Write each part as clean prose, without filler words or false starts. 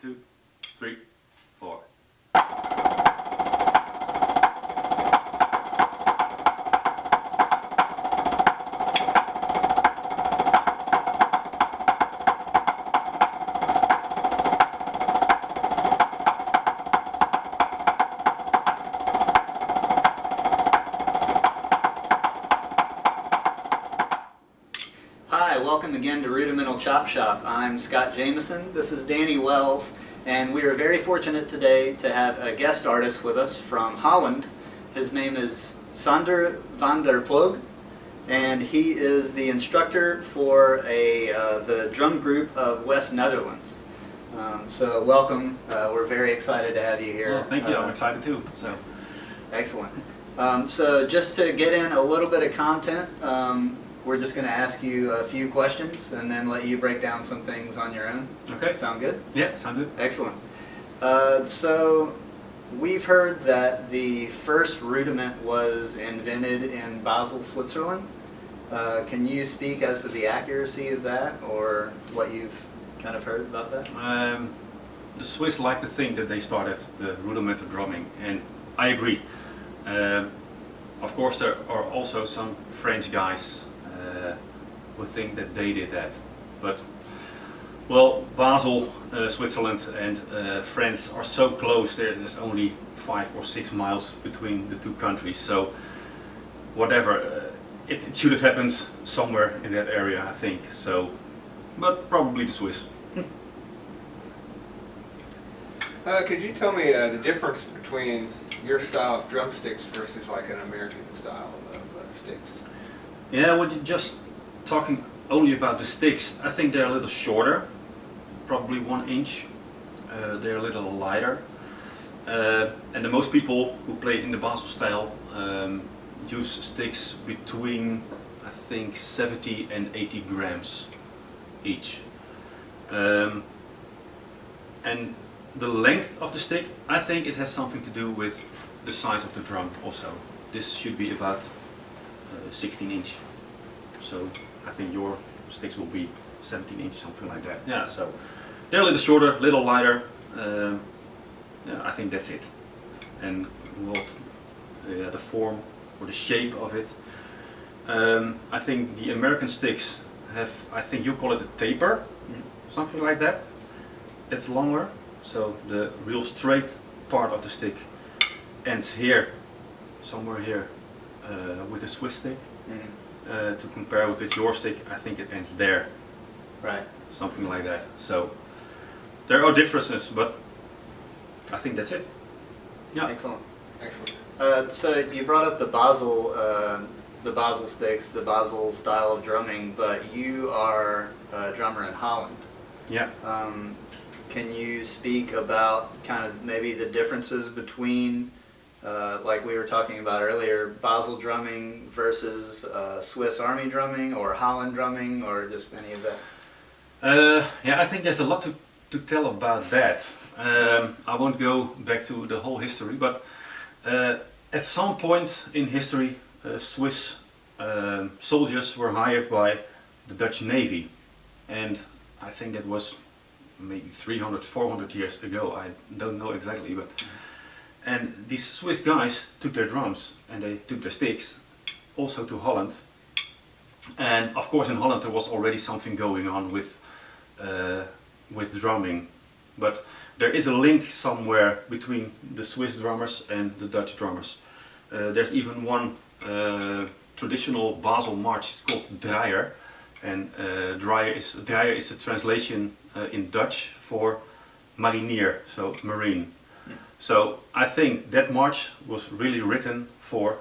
2, 3, 4. Hi, welcome again to Rudimental Chop Shop. I'm Scott Jameson, this is Danny Wells, and we are very fortunate today to have a guest artist with us from Holland. His name is Xander van der Ploeg, and he is the instructor for the drum group of West Netherlands. So welcome, we're very excited to have you here. Well, thank you, I'm excited too. So. Excellent. So just to get in a little bit of content, we're just going to ask you a few questions and then let you break down some things on your own. Okay. Sound good? Yeah, sound good. Excellent. So we've heard that the first rudiment was invented in Basel, Switzerland. Can you speak as to the accuracy of that or what you've kind of heard about that? The Swiss like to think that they started the rudimental drumming, and I agree. Of course, there are also some French guys who think that they did that, but well, Basel, Switzerland and France are so close. There's only 5 or 6 miles between the two countries, so whatever, it should have happened somewhere in that area, I think. So, but probably the Swiss. Could you tell me the difference between your style of drumsticks versus like an American style of sticks? Yeah, well, just talking only about the sticks, I think they're a little shorter, probably 1 inch. They're a little lighter. And the most people who play in the Basel style use sticks between, I think, 70 and 80 grams each. And the length of the stick, I think it has something to do with the size of the drum also. This should be about 16 inch. So I think your sticks will be 17 inch, something like that. Yeah, so they're a little shorter, little lighter. Yeah, I think that's it. And what the form or the shape of it. I think the American sticks have, I think you call it a taper, something like that. That's longer. So the real straight part of the stick ends here, somewhere here, with the Swiss stick. To compare with your stick, I think it ends there. Right. Something like that. So there are differences, but I think that's it. Yeah. Excellent. Excellent. So you brought up the Basel sticks, the Basel style of drumming, but you are a drummer in Holland. Yeah. Can you speak about kind of maybe the differences between, like we were talking about earlier, Basel drumming versus Swiss Army drumming or Holland drumming or just any of that? Yeah, I think there's a lot to tell about that. I won't go back to the whole history, but at some point in history, Swiss soldiers were hired by the Dutch Navy, and I think that was maybe 300, 400 years ago, I don't know exactly, but and these Swiss guys took their drums and they took their sticks also to Holland, and of course in Holland there was already something going on with drumming, but there is a link somewhere between the Swiss drummers and the Dutch drummers. There's even one traditional Basel march, it's called Draaier, and Draaier is a translation in Dutch for marinier, so marine. So I think that march was really written for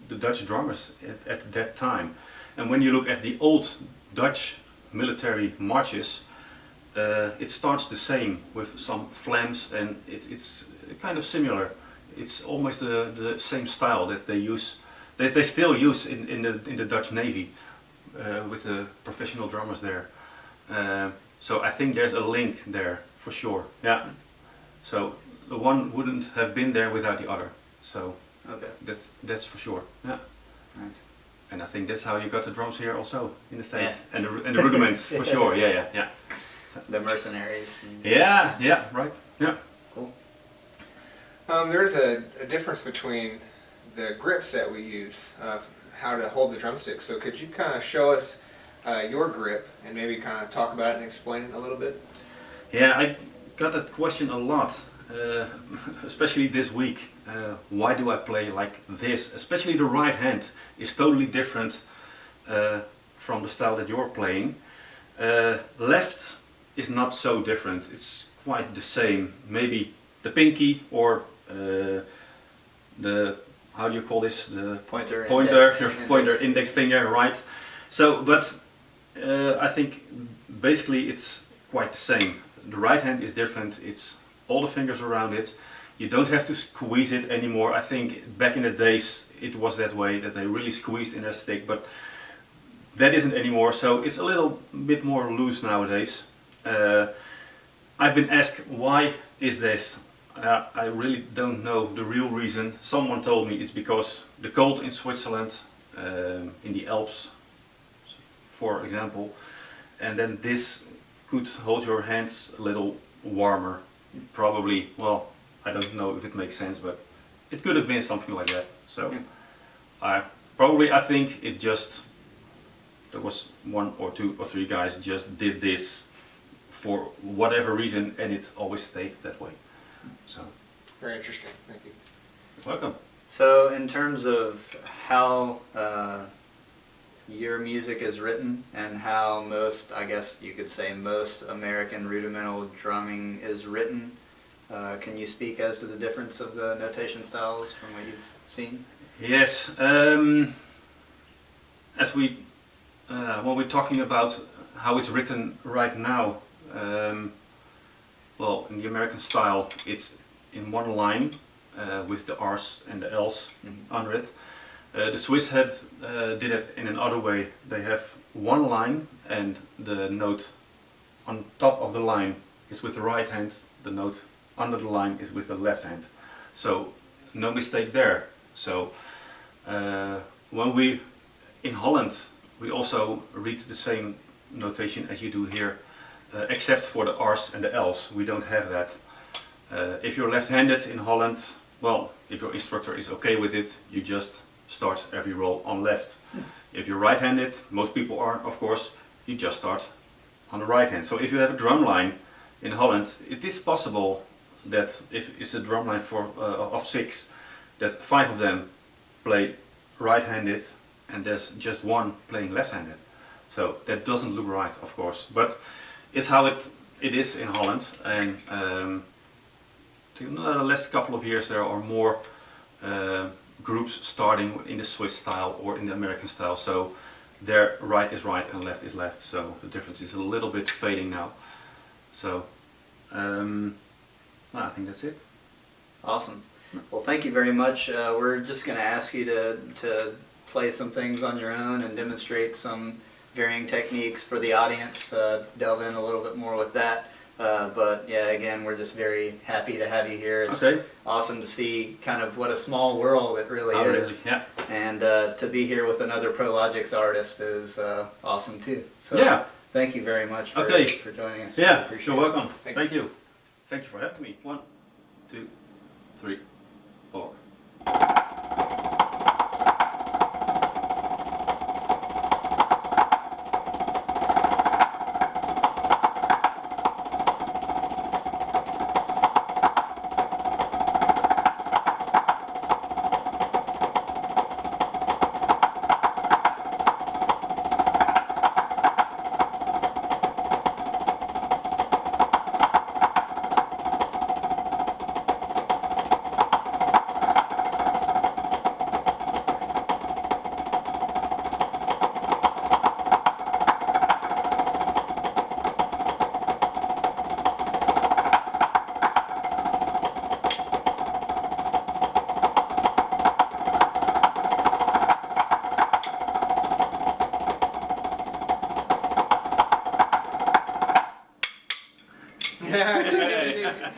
the Dutch drummers at that time. And when you look at the old Dutch military marches, it starts the same with some flams, and it's kind of similar. It's almost the same style that they use, that they still use in the Dutch Navy with the professional drummers there. So I think there's a link there for sure. Yeah. So the one wouldn't have been there without the other. So Okay. that's for sure. Yeah. Nice. And I think that's how you got the drums here also in the States. Yeah. And the rudiments for sure. Yeah. the mercenaries. Yeah, right. Yeah. Cool. There's a difference between the grips that we use, how to hold the drumstick. So could you kind of show us your grip and maybe kind of talk about it and explain it a little bit? Yeah, I got that question a lot, especially this week. Why do I play like this? Especially the right hand is totally different from the style that you're playing. Left is not so different. It's quite the same. Maybe the pinky or the, how do you call this? The Pointer, pointer, index finger, right? So, but I think basically it's quite the same. The right hand is different. It's all the fingers around it. You don't have to squeeze it anymore. I think back in the days it was that way, that they really squeezed in their stick, but that isn't anymore. So it's a little bit more loose nowadays. I've been asked, why is this? I really don't know the real reason. Someone told me it's because the cold in Switzerland, in the Alps, for example, and then this could hold your hands a little warmer. Probably, well, I don't know if it makes sense, but it could have been something like that. So, I think it just, there was 1 or 2 or 3 guys just did this for whatever reason, and it always stayed that way. So, Very interesting. Thank you. you're welcome. So in terms of how your music is written and how most, I guess you could say most American rudimental drumming is written, can you speak as to the difference of the notation styles from what you've seen? Yes, as we, when we're talking about how it's written right now, well, in the American style, it's in one line with the R's and the L's under it. The Swiss did it in another way. They have one line, and the note on top of the line is with the right hand, the note under the line is with the left hand. So no mistake there. So when we, in Holland, we also read the same notation as you do here, except for the R's and the L's. We don't have that. If you're left-handed in Holland, well, if your instructor is okay with it, you just start every roll on left. If you're right-handed, most people are, of course, you just start on the right hand. So if you have a drum line in Holland, it is possible that if it's a drum line for of 6, that 5 of them play right-handed and there's just one playing left-handed. So that doesn't look right, of course, but it's how it is in Holland. And in the last couple of years there are more groups starting in the Swiss style or in the American style, so their right is right and left is left, so the difference is a little bit fading now. So well, I think that's it. Awesome. Well, thank you very much. We're just going to ask you to play some things on your own and demonstrate some varying techniques for the audience, delve in a little bit more with that. But yeah, again, we're just very happy to have you here. It's awesome to see kind of what a small world it really is. Really, yeah. And to be here with another Prologics artist is awesome too. So yeah. Thank you very much for joining us. Yeah, appreciate you're welcome. Thank Thank you. Thank you for having me. 1, 2, 3, 4. Yeah.